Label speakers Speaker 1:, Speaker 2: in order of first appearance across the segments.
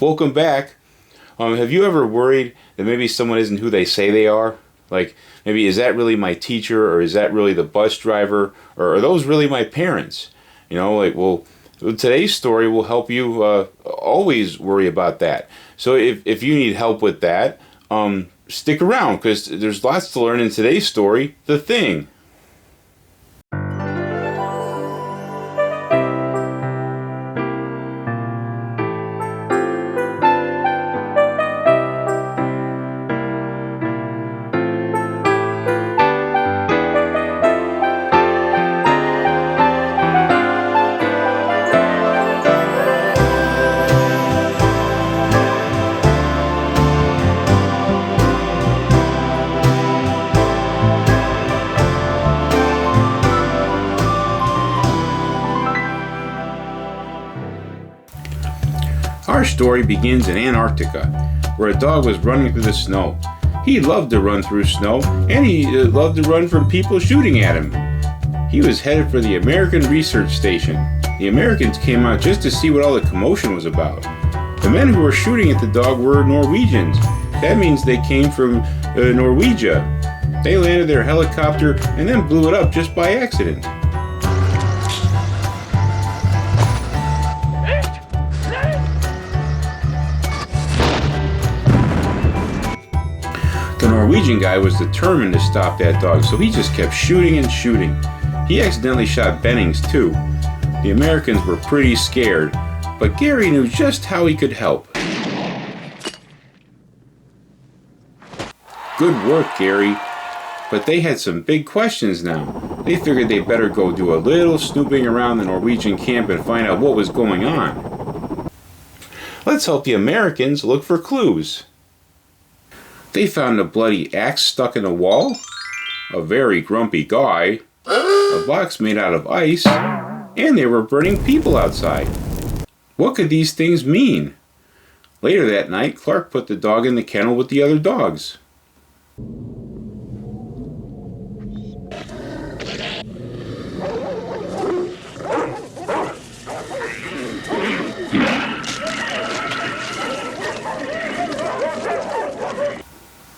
Speaker 1: Welcome back. Have you ever worried that maybe someone isn't who they say they are? Like, maybe is that really my teacher, or is that really the bus driver, or are those really my parents? You know, like, well, today's story will help you always worry about that. So if you need help with that, stick around, because there's lots to learn in today's story, The Thing. Our story begins in Antarctica, where a dog was running through the snow. He loved to run through snow, and he loved to run from people shooting at him. He was headed for the American Research Station. The Americans came out just to see what all the commotion was about. The men who were shooting at the dog were Norwegians. That means they came from Norwegia. They landed their helicopter and then blew it up just by accident. The Norwegian guy was determined to stop that dog, so he just kept shooting and shooting. He accidentally shot Bennings too. The Americans were pretty scared, but Gary knew just how he could help. Good work, Gary. But they had some big questions now. They figured they better go do a little snooping around the Norwegian camp and find out what was going on. Let's help the Americans look for clues. They found a bloody axe stuck in a wall, a very grumpy guy, a box made out of ice, and they were burning people outside. What could these things mean? Later that night, Clark put the dog in the kennel with the other dogs.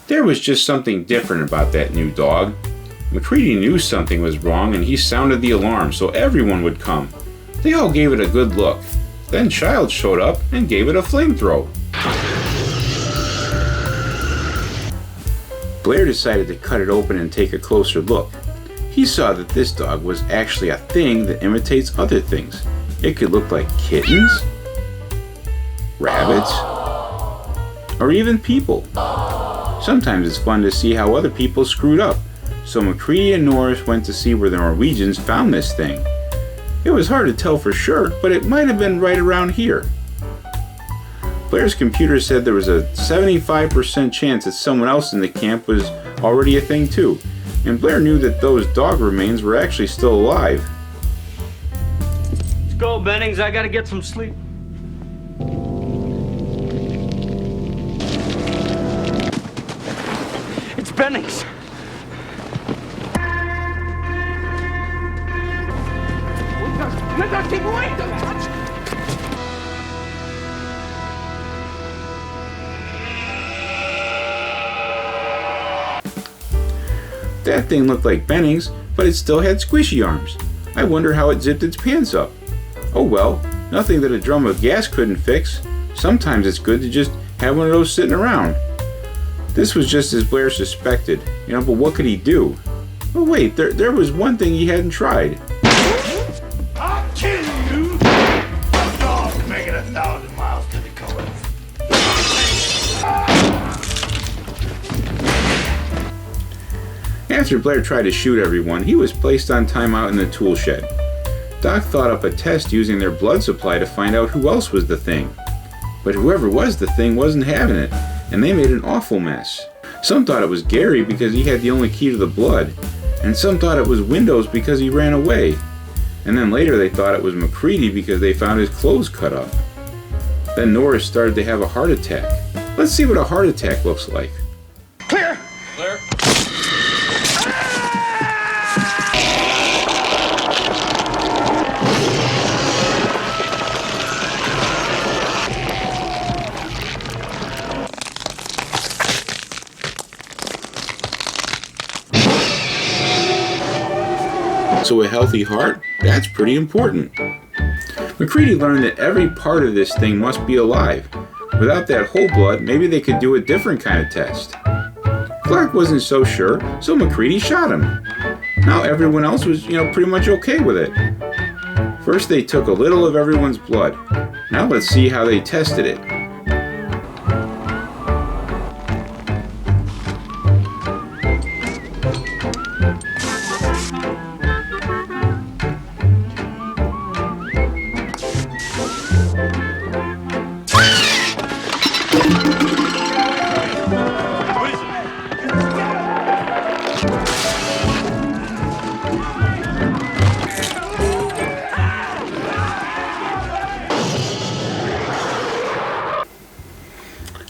Speaker 1: There was just something different about that new dog. McCready knew something was wrong, and he sounded the alarm so everyone would come. They all gave it a good look. Then Childs showed up and gave it a flamethrower. Blair decided to cut it open and take a closer look. He saw that this dog was actually a thing that imitates other things. It could look like kittens, rabbits, or even people. Sometimes it's fun to see how other people screwed up, so McCready and Norris went to see where the Norwegians found this thing. It was hard to tell for sure, but it might have been right around here. Blair's computer said there was a 75% chance that someone else in the camp was already a thing too, and Blair knew that those dog remains were actually still alive.
Speaker 2: Let's go, Bennings. I gotta get some sleep. It's Bennings.
Speaker 1: That thing looked like Bennings, but it still had squishy arms. I wonder how it zipped its pants up. Oh well, nothing that a drum of gas couldn't fix. Sometimes it's good to just have one of those sitting around. This was just as Blair suspected, but what could he do? Oh wait, there was one thing he hadn't tried.
Speaker 3: I'll kill you! A dog making 1,000 miles to the coast.
Speaker 1: After Blair tried to shoot everyone, he was placed on timeout in the tool shed. Doc thought up a test using their blood supply to find out who else was the thing. But whoever was the thing wasn't having it, and they made an awful mess. Some thought it was Gary because he had the only key to the blood, and some thought it was Windows because he ran away. And then later they thought it was McCready because they found his clothes cut up. Then Norris started to have a heart attack. Let's see what a heart attack looks like.
Speaker 3: Clear!
Speaker 2: Clear.
Speaker 1: Also a healthy heart? That's pretty important. McCready learned that every part of this thing must be alive. Without that whole blood, maybe they could do a different kind of test. Clark wasn't so sure, so McCready shot him. Now everyone else was, pretty much okay with it. First they took a little of everyone's blood. Now let's see how they tested it.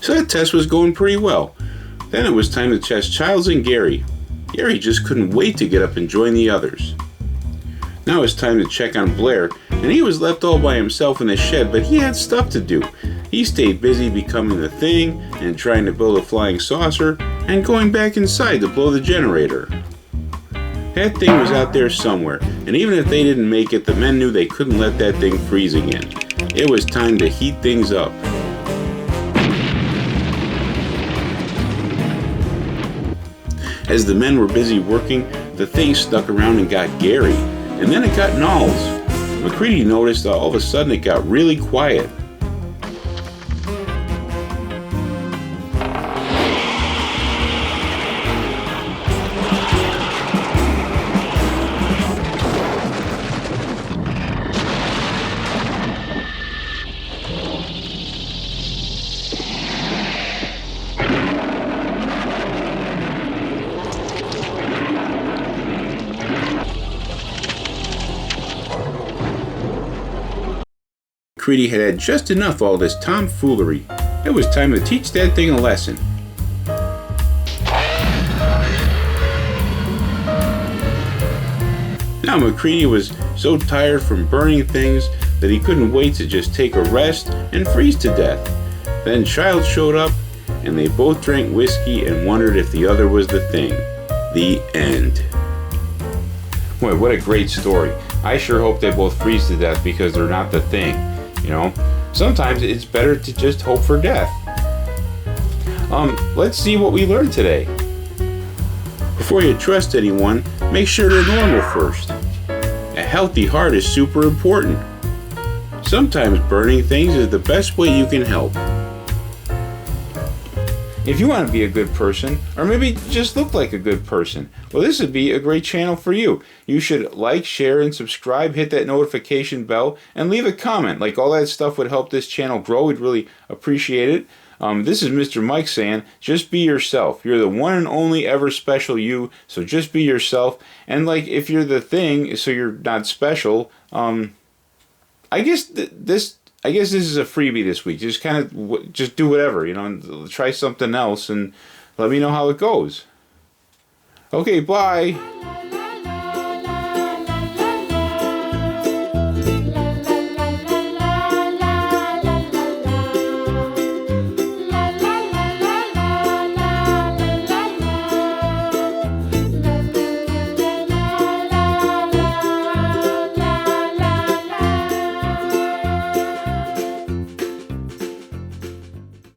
Speaker 1: So that test was going pretty well. Then it was time to test Childs and Gary. Gary just couldn't wait to get up and join the others. Now it's time to check on Blair, and he was left all by himself in the shed, but he had stuff to do. He stayed busy becoming the Thing, and trying to build a flying saucer, and going back inside to blow the generator. That thing was out there somewhere, and even if they didn't make it, the men knew they couldn't let that thing freeze again. It was time to heat things up. As the men were busy working, the Thing snuck around and got Gary, and then it got Knowles. McCready noticed that all of a sudden it got really quiet. McCready had just enough of all this tomfoolery. It was time to teach that thing a lesson. Now McCready was so tired from burning things that he couldn't wait to just take a rest and freeze to death. Then Childs showed up, and they both drank whiskey and wondered if the other was the Thing. The end. Boy, what a great story. I sure hope they both freeze to death because they're not the Thing. Sometimes it's better to just hope for death. Let's see what we learned today. Before you trust anyone, make sure they're normal first. A healthy heart is super important. Sometimes burning things is the best way you can help. If you want to be a good person, or maybe just look like a good person, well, this would be a great channel for you. You should like, share, and subscribe, hit that notification bell, and leave a comment. Like, all that stuff would help this channel grow. We'd really appreciate it. This is Mr. Mike saying, just be yourself. You're the one and only ever special you, so just be yourself. And like, if you're the Thing, so you're not special, I guess this is a freebie this week. Just kind of just do whatever, and try something else and let me know how it goes. Okay, bye.